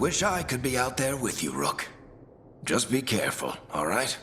wish I could be out there with you, Rook. Just be careful, all right?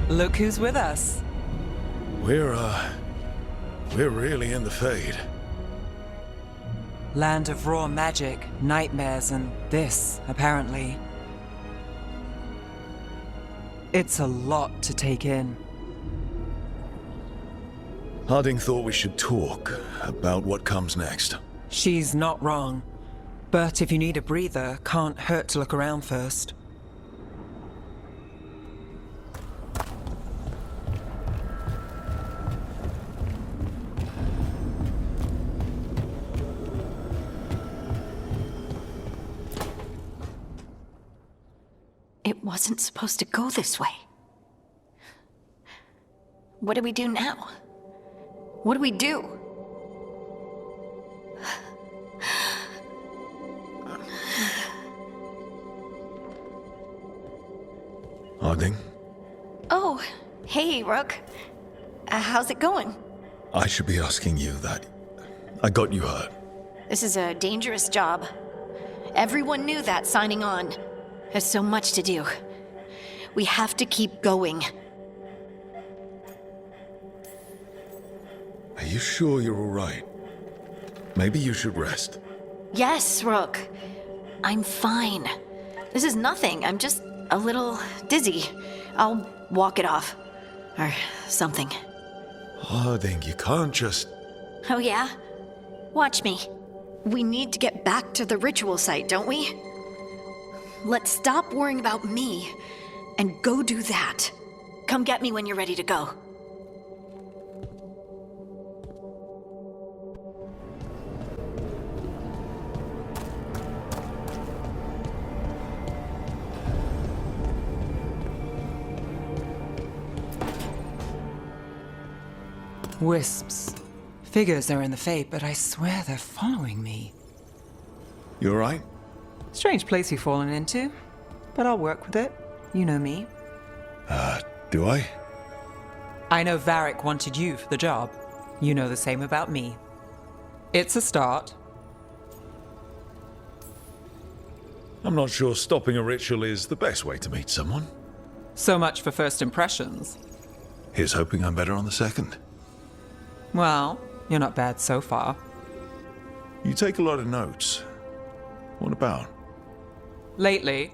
Look who's with us. We're really in the Fade. Land of raw magic, nightmares, and this, apparently. It's a lot to take in. Harding thought we should talk about what comes next. She's not wrong. But if you need a breather, can't hurt to look around first. It wasn't supposed to go this way. What do we do now? What do we do? Harding? Oh, hey, Rook. How's it going? I should be asking you that. I got you hurt. This is a dangerous job. Everyone knew that signing on. There's so much to do. We have to keep going. Are you sure you're all right? Maybe you should rest. Yes, Rook. I'm fine. This is nothing. I'm just a little dizzy. I'll walk it off. Or something. Harding, you can't just... Oh yeah? Watch me. We need to get back to the ritual site, don't we? Let's stop worrying about me and go do that. Come get me when you're ready to go. Wisps. Figures are in the Fade, but I swear they're following me. You all right? Strange place you've fallen into, but I'll work with it. You know me. Do I? I know Varric wanted you for the job. You know the same about me. It's a start. I'm not sure stopping a ritual is the best way to meet someone. So much for first impressions. Here's hoping I'm better on the second. Well, you're not bad so far. You take a lot of notes. What about? Lately,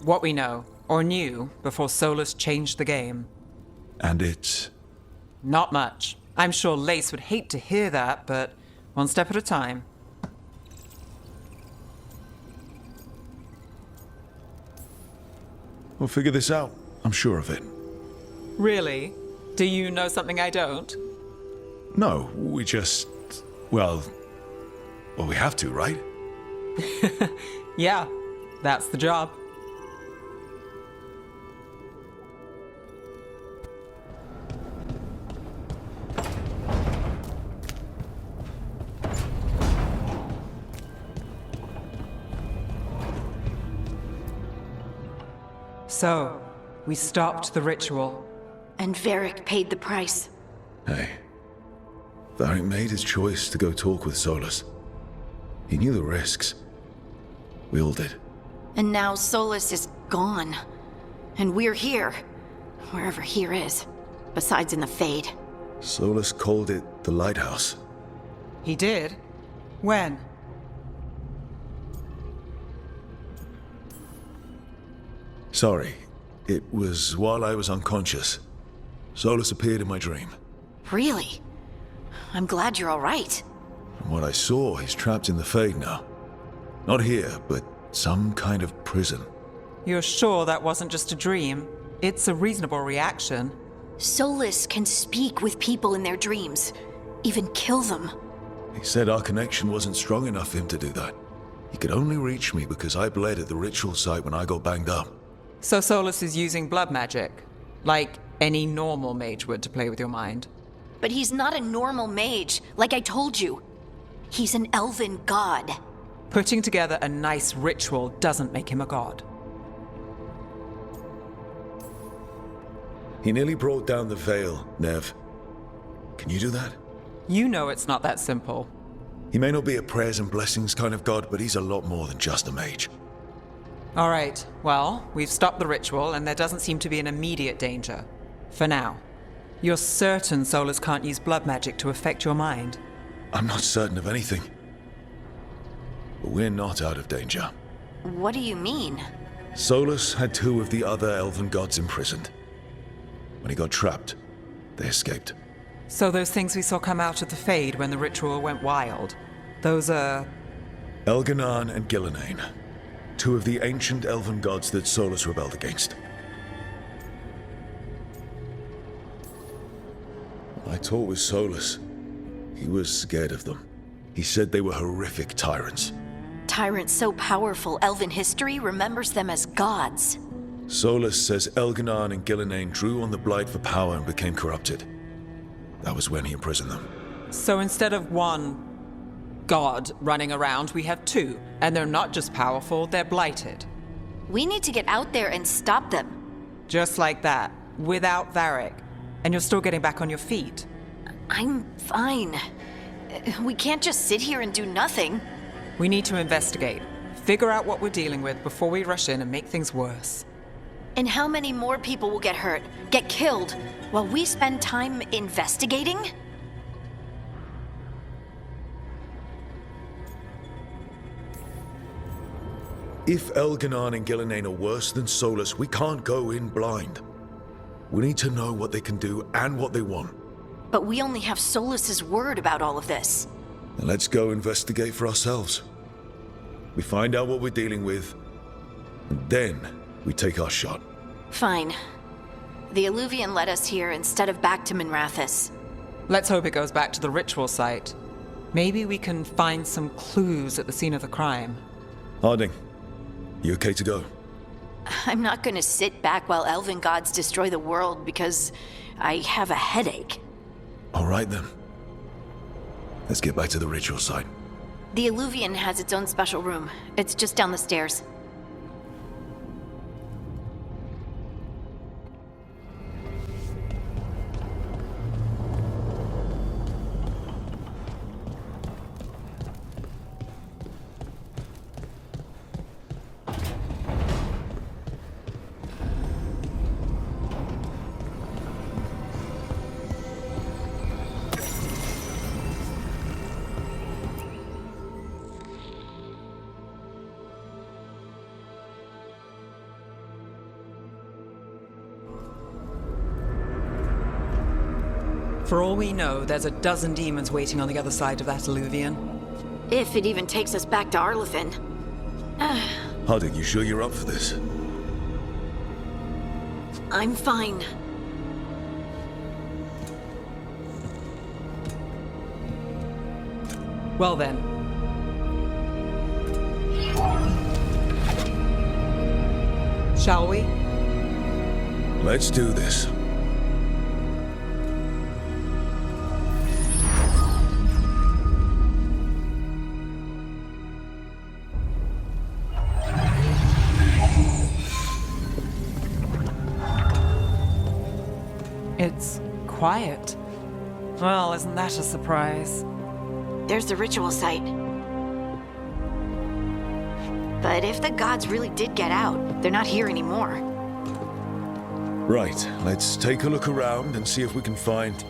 what we know, or knew, before Solus changed the game. And it's... Not much. I'm sure Lace would hate to hear that, but one step at a time. We'll figure this out. I'm sure of it. Really? Do you know something I don't? No, we just... Well, we have to, right? Yeah, that's the job. So, we stopped the ritual. And Varric paid the price. Hey, Varric made his choice to go talk with Solus. He knew the risks. We all did. And now Solus is gone. And we're here. Wherever here is. Besides in the Fade. Solus called it the Lighthouse. He did? When? Sorry, It was while I was unconscious. Solus appeared in my dream. Really? I'm glad you're all right. From what I saw, he's trapped in the Fade now. Not here, but some kind of prison. You're sure that wasn't just a dream? It's a reasonable reaction. Solus can speak with people in their dreams, even kill them. He said our connection wasn't strong enough for him to do that. He could only reach me because I bled at the ritual site when I got banged up. So Solus is using blood magic, like any normal mage would to play with your mind. But he's not a normal mage, like I told you. He's an elven god. Putting together a nice ritual doesn't make him a god. He nearly brought down the Veil, Nev. Can you do that? You know it's not that simple. He may not be a prayers and blessings kind of god, but he's a lot more than just a mage. All right, well, we've stopped the ritual and there doesn't seem to be an immediate danger. For now. You're certain Solus can't use blood magic to affect your mind? I'm not certain of anything. But we're not out of danger. What do you mean? Solus had 2 of the other elven gods imprisoned. When he got trapped, they escaped. So those things we saw come out of the Fade when the ritual went wild, those are... Elganan and Gillenane, 2 of the ancient elven gods that Solus rebelled against. When I talked with Solus, he was scared of them. He said they were horrific tyrants. Tyrants so powerful, elven history remembers them as gods. Solus says Elganan and Gillenane drew on the Blight for power and became corrupted. That was when he imprisoned them. So instead of one god running around, we have 2. And they're not just powerful, they're blighted. We need to get out there and stop them. Just like that, without Varric. And you're still getting back on your feet. I'm fine. We can't just sit here and do nothing. We need to investigate. Figure out what we're dealing with before we rush in and make things worse. And how many more people will get hurt, get killed, while we spend time investigating? If Elganan and Gillenane are worse than Solus, we can't go in blind. We need to know what they can do and what they want. But we only have Solus's word about all of this. Then let's go investigate for ourselves. We find out what we're dealing with, and then we take our shot. Fine. The Illuvian led us here instead of back to Minrathous. Let's hope it goes back to the ritual site. Maybe we can find some clues at the scene of the crime. Harding, you okay to go? I'm not gonna sit back while elven gods destroy the world because I have a headache. All right then. Let's get back to the ritual site. The Illuvian has its own special room. It's just down the stairs. For all we know, there's a dozen demons waiting on the other side of that Illuvian. If it even takes us back to Arlithin. Harding, you sure you're up for this? I'm fine. Well then. Shall we? Let's do this. It's quiet. Well, isn't that a surprise? There's the ritual site. But if the gods really did get out, they're not here anymore. Right, let's take a look around and see if we can find...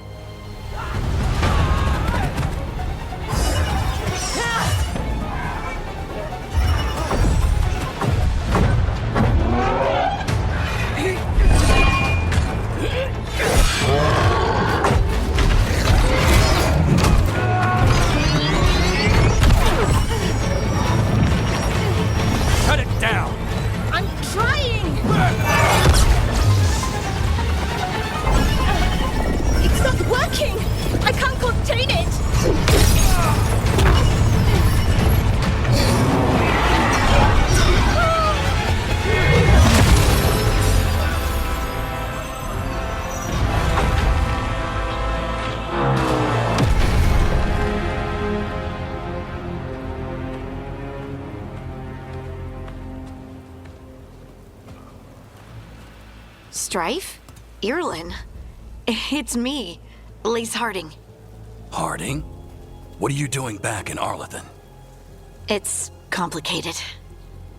Strife? Irulan? It's me, Lace Harding. Harding? What are you doing back in Arlethan? It's complicated.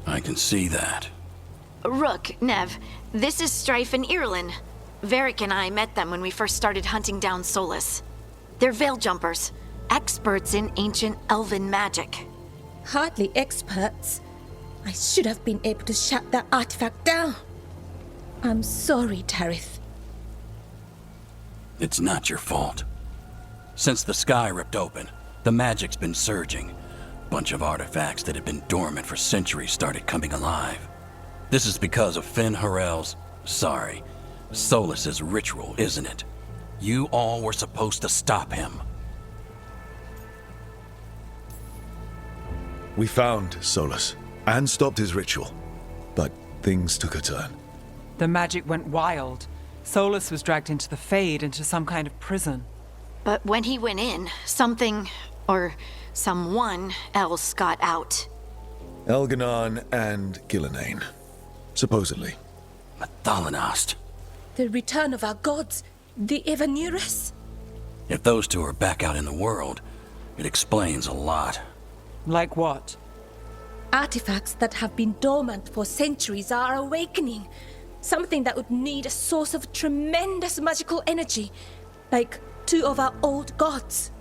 I can see that. Rook, Nev, this is Strife and Irulan. Varric and I met them when we first started hunting down Solus. They're veil jumpers, experts in ancient elven magic. Hardly experts. I should have been able to shut that artifact down. I'm sorry, Tarith. It's not your fault. Since the sky ripped open, the magic's been surging. Bunch of artifacts that had been dormant for centuries started coming alive. This is because of Solus's ritual, isn't it? You all were supposed to stop him. We found Solus and stopped his ritual, but things took a turn. The magic went wild. Solus was dragged into the Fade, into some kind of prison. But when he went in, something, or someone else got out. Elganon and Gillenane, supposedly. Mathalanost. The return of our gods, the Evanurus. If those two are back out in the world, it explains a lot. Like what? Artifacts that have been dormant for centuries are awakening. Something that would need a source of tremendous magical energy, like two of our old gods.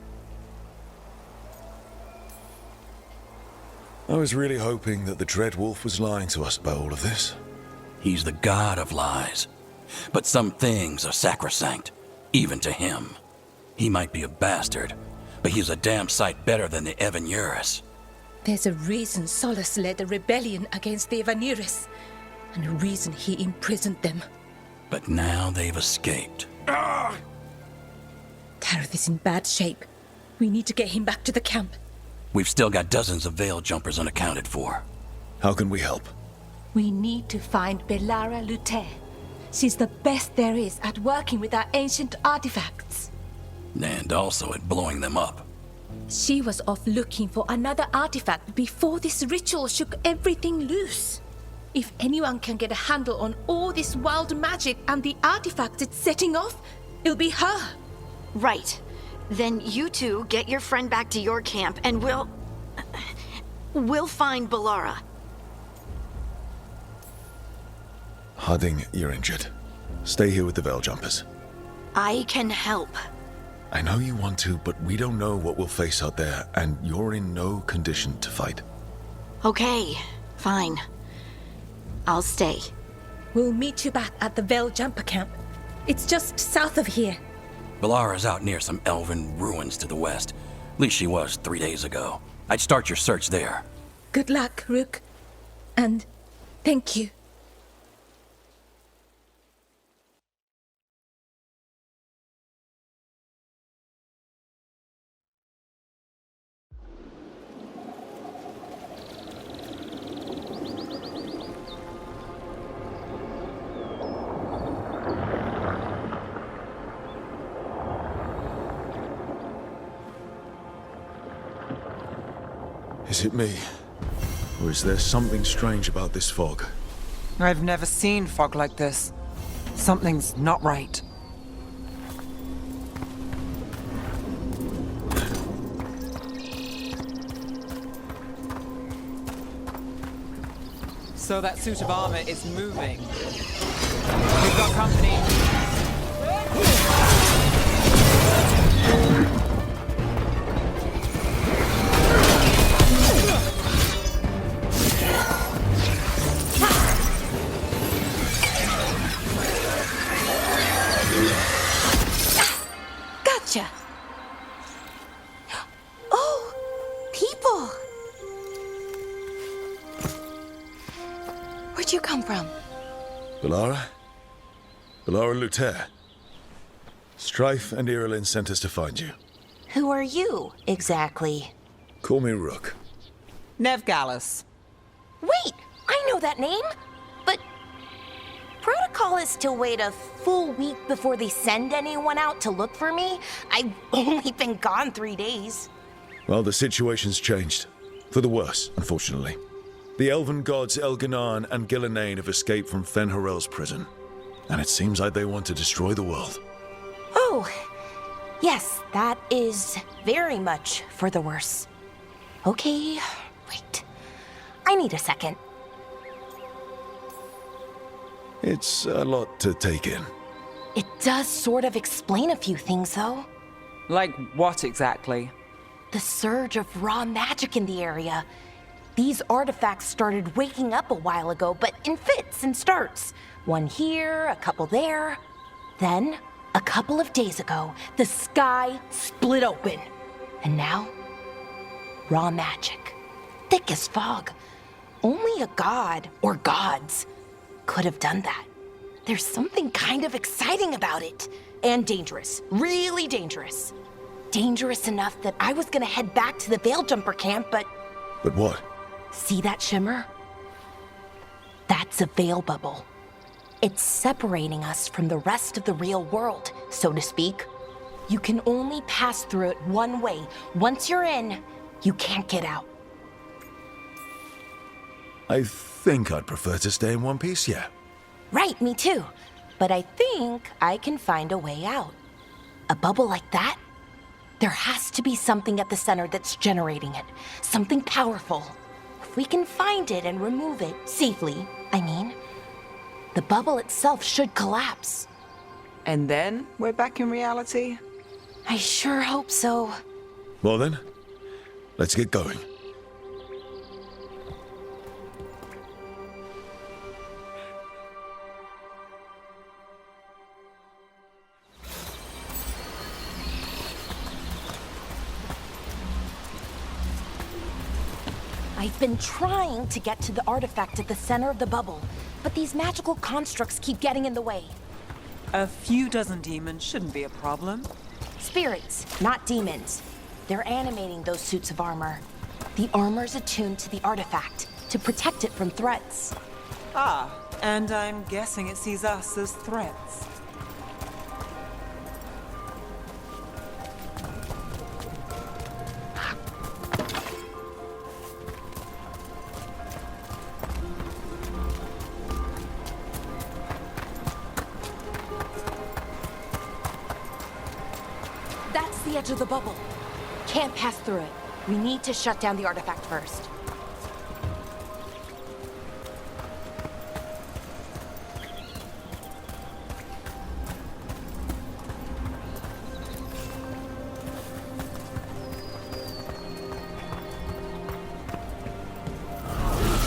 I was really hoping that the Dread Wolf was lying to us about all of this. He's the god of lies. But some things are sacrosanct, even to him. He might be a bastard, but he's a damn sight better than the Evanurus. There's a reason Solus led a rebellion against the Evanurus, and a reason he imprisoned them. But now they've escaped. Tarith is in bad shape. We need to get him back to the camp. We've still got dozens of veil jumpers unaccounted for. How can we help? We need to find Belara Lute. She's the best there is at working with our ancient artifacts. And also at blowing them up. She was off looking for another artifact before this ritual shook everything loose. If anyone can get a handle on all this wild magic and the artifacts it's setting off, it'll be her. Right. Then you two get your friend back to your camp and we'll find Belara. Harding, you're injured. Stay here with the Veil Jumpers. I can help. I know you want to, but we don't know what we'll face out there, and you're in no condition to fight. Okay, fine. I'll stay. We'll meet you back at the Veil Jumper camp. It's just south of here. Belara's out near some elven ruins to the west. At least she was 3 days ago. I'd start your search there. Good luck, Rook. And thank you. Is it me? Or is there something strange about this fog? I've never seen fog like this. Something's not right. So that suit of armor is moving. We've got company. Gotcha. Oh, people. Where'd you come from? Belara? Belara Lute. Strife and Irulan sent us to find you. Who are you, exactly? Call me Rook. Nev Gallus. Wait, I know that name! But protocol is to wait a full week before they send anyone out to look for me. I've only been gone 3 days. Well, the situation's changed. For the worse, unfortunately. The elven gods Elganon and Gillenane have escaped from Fen'Harel's prison. And it seems like they want to destroy the world. Oh, yes, that is very much for the worse. Okay, wait. I need a second. It's a lot to take in. It does sort of explain a few things, though. Like what exactly? The surge of raw magic in the area. These artifacts started waking up a while ago, but in fits and starts. One here, a couple there. Then, a couple of days ago, the sky split open. And now, raw magic. Thick as fog. Only a god, or gods, could have done that. There's something kind of exciting about it. And dangerous. Really dangerous. Dangerous enough that I was gonna head back to the Veil Jumper camp, but... But what? See that shimmer? That's a veil bubble. It's separating us from the rest of the real world, so to speak. You can only pass through it one way. Once you're in, you can't get out. I think I'd prefer to stay in one piece, yeah. Right, me too. But I think I can find a way out. A bubble like that? There has to be something at the center that's generating it. Something powerful. If we can find it and remove it, safely, I mean, the bubble itself should collapse. And then we're back in reality? I sure hope so. Well then, let's get going. I've been trying to get to the artifact at the center of the bubble, but these magical constructs keep getting in the way. A few dozen demons shouldn't be a problem. Spirits, not demons. They're animating those suits of armor. The armor's attuned to the artifact to protect it from threats. Ah, and I'm guessing it sees us as threats. That's the edge of the bubble. Can't pass through it. We need to shut down the artifact first.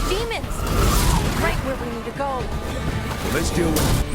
Demons! Right where we need to go. Well, let's deal with